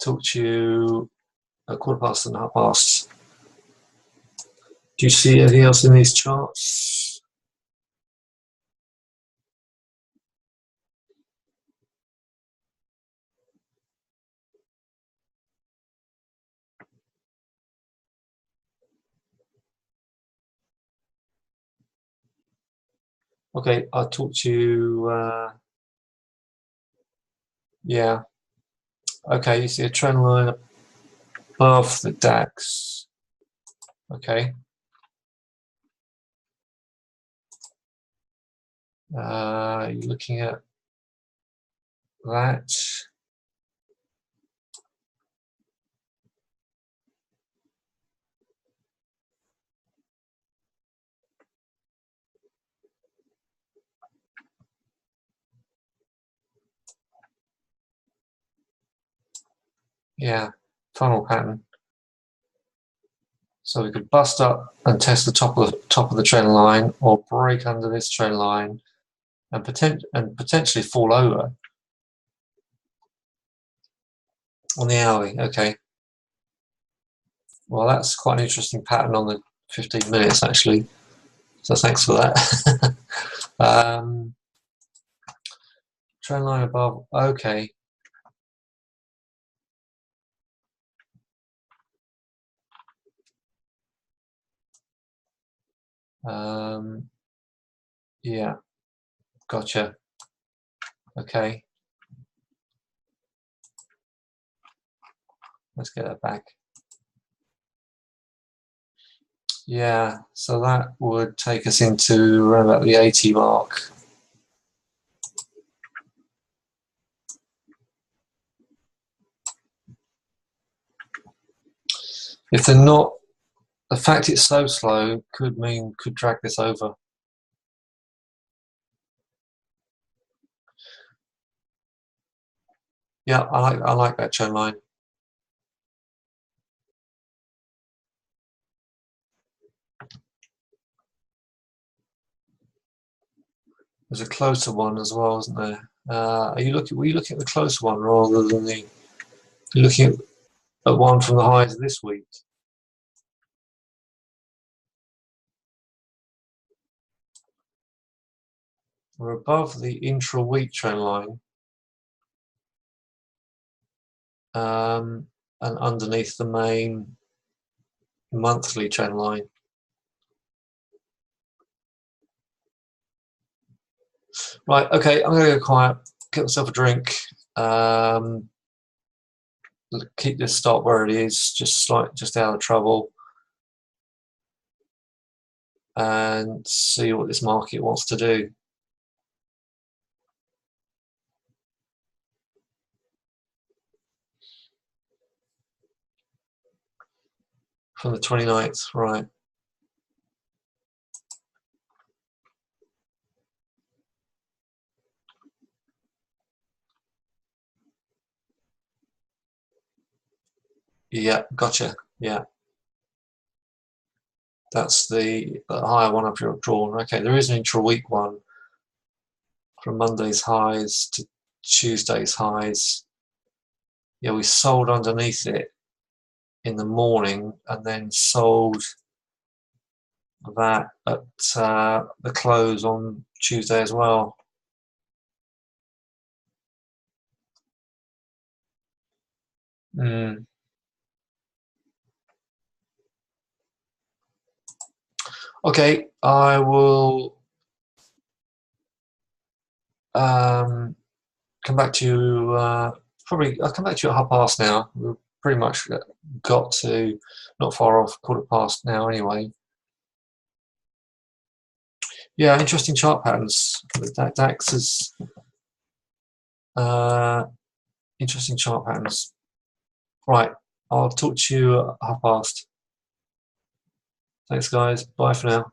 talk to you at 1/4 and 1/2 past. Do you see anything else in these charts? Okay, I'll talk to you. Yeah. Okay, you see a trend line above the DAX. Okay. You're looking at that. Yeah, funnel pattern. So we could bust up and test the top of the trend line, or break under this trend line, and potentially fall over on the hourly. Okay. Well, that's quite an interesting pattern on the 15 minutes actually. So thanks for that. Trend line above. Okay. Yeah, gotcha. Okay. Let's get that back. Yeah, so that would take us into around about the 80 mark. If they're not, the fact it's so slow could drag this over. Yeah, I like that trend line. There's a closer one as well, isn't there? Were you looking at the closer one rather than you're looking at one from the highs of this week? We're above the intra-week trend line, and underneath the main monthly trend line. Right, okay, I'm going to go quiet, get myself a drink, keep this stop where it is, just out of trouble, and see what this market wants to do. From the 29th, right. Yeah, gotcha. Yeah. That's the higher one I've drawn. Okay, there is an intra-week one from Monday's highs to Tuesday's highs. Yeah, we sold underneath it in the morning and then sold that at the close on Tuesday as well. Mm. Okay, I will come back to you. Probably, I'll come back to you at 1:30 now. We've pretty much got to not far off 1:15 now anyway. Yeah, interesting chart patterns. DAX is interesting chart patterns. Right, I'll talk to you at 1:30. Thanks, guys. Bye for now.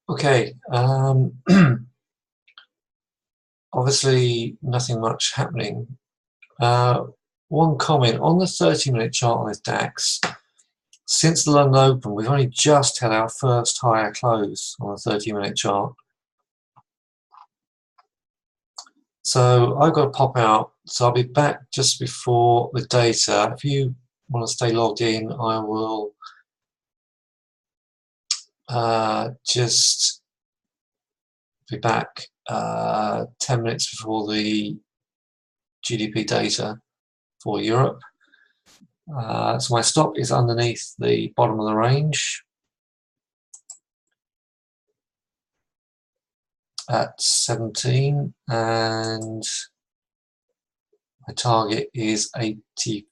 Okay, obviously nothing much happening. One comment on the 30-minute chart on this DAX. Since the London Open, we've only just had our first higher close on the 30-minute chart. So I've got to pop out. So I'll be back just before the data. If you want to stay logged in, I will just be back 10 minutes before the GDP data for Europe. So my stop is underneath the bottom of the range at 17, and my target is 85.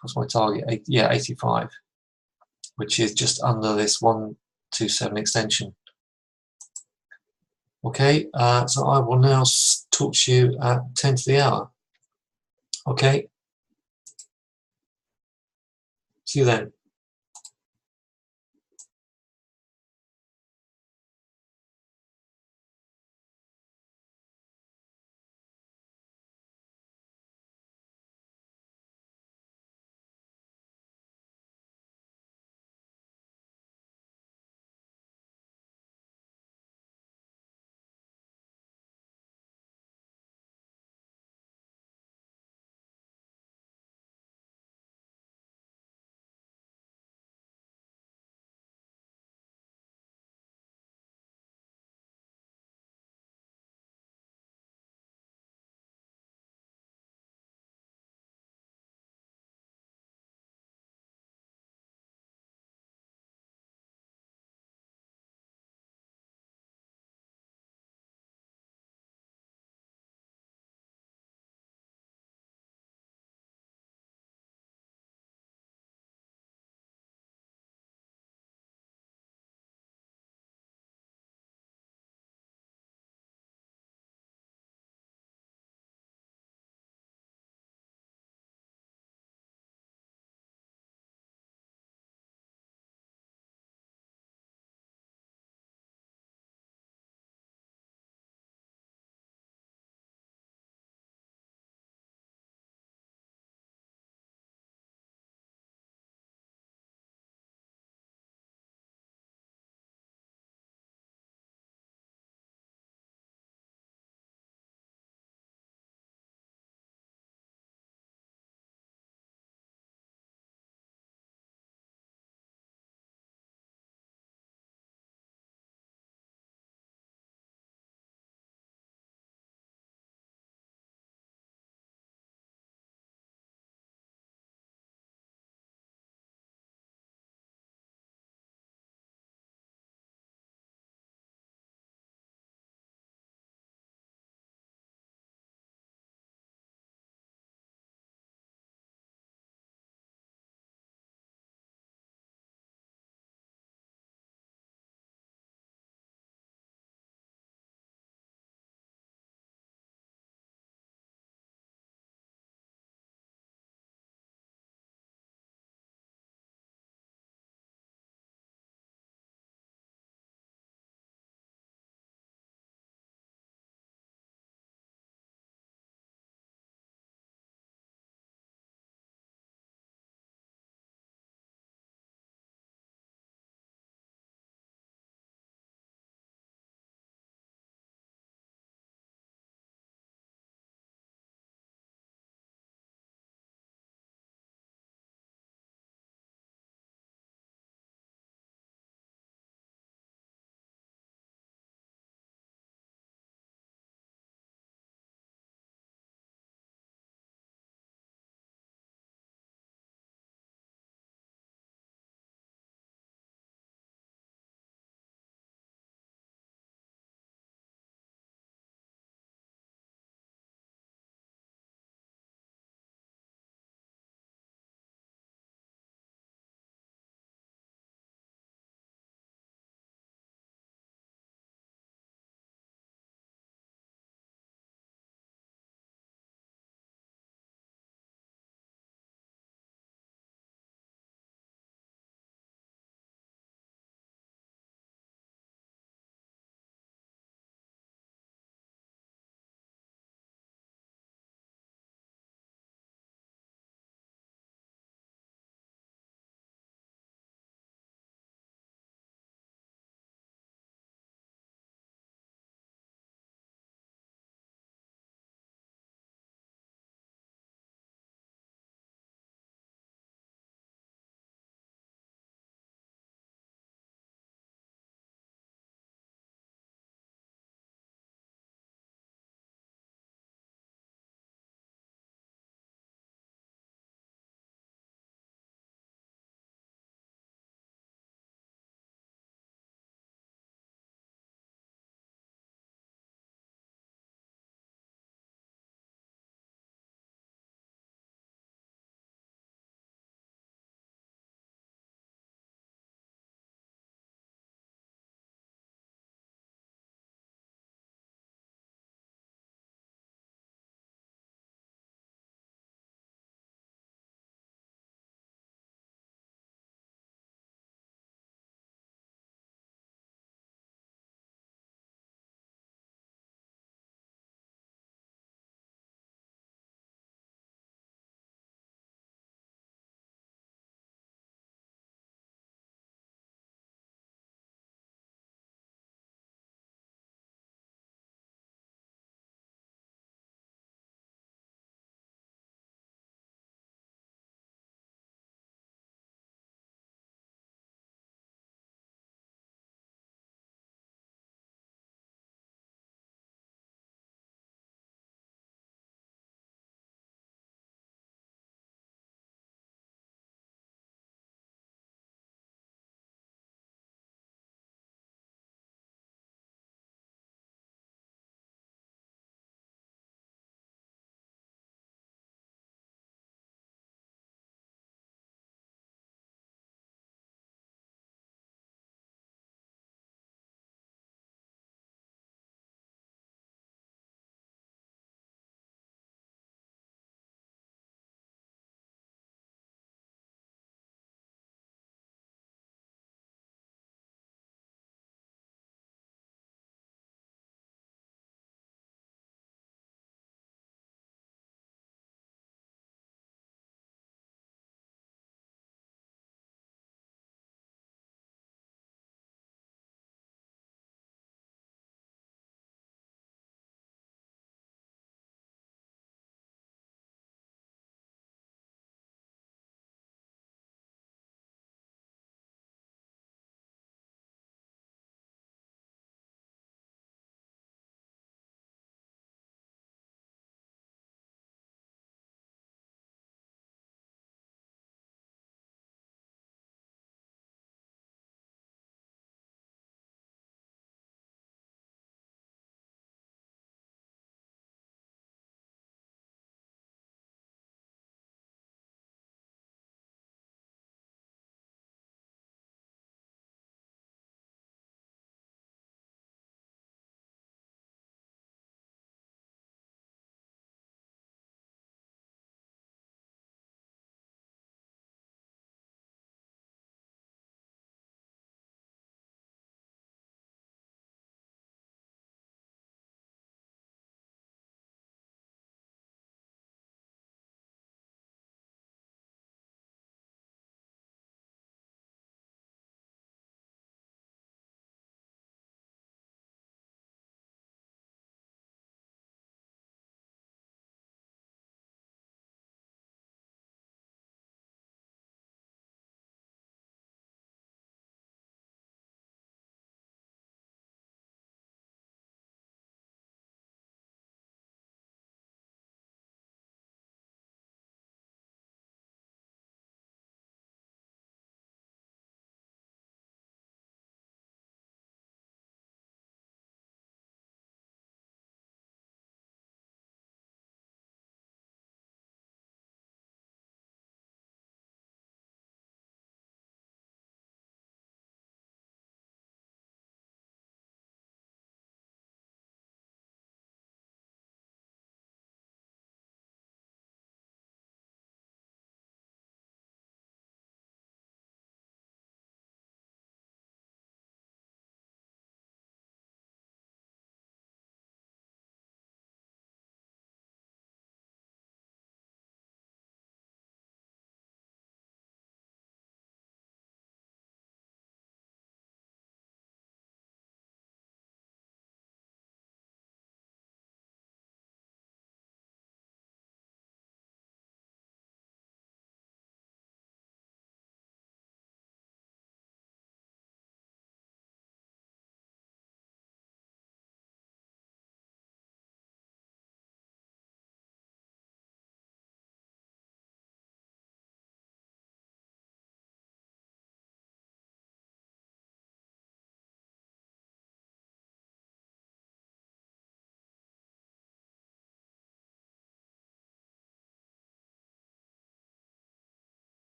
What's my target? 85, which is just under this 127 extension. Okay, so I will now talk to you at 10 to the hour. Okay, see you then.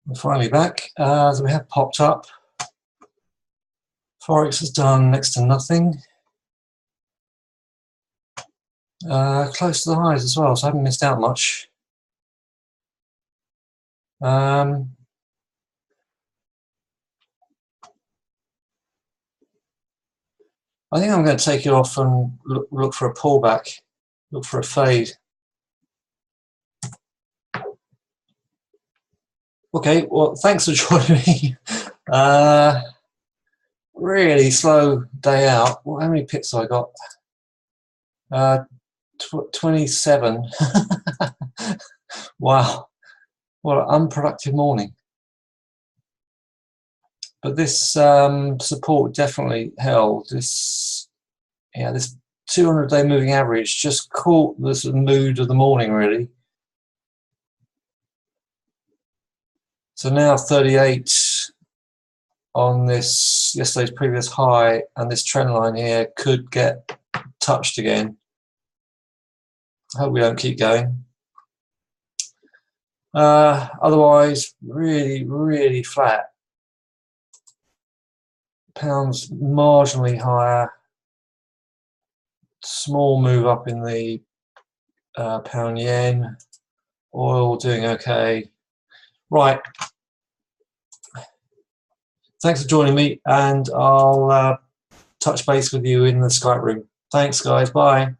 We're finally back. So we have popped up. Forex has done next to nothing. Close to the highs as well, so I haven't missed out much. I think I'm going to take it off and look for a pullback, look for a fade. Okay, well, thanks for joining me. Really slow day out. Well, how many pips have I got? 27. Wow, what an unproductive morning. But this support definitely held. This 200-day moving average just caught the sort of mood of the morning, really. So now 38 on this yesterday's previous high, and this trend line here could get touched again. I hope we don't keep going. Otherwise, really flat. Pound's marginally higher. Small move up in the pound yen. Oil doing okay. Right. Thanks for joining me, and I'll touch base with you in the Skype room. Thanks, guys. Bye.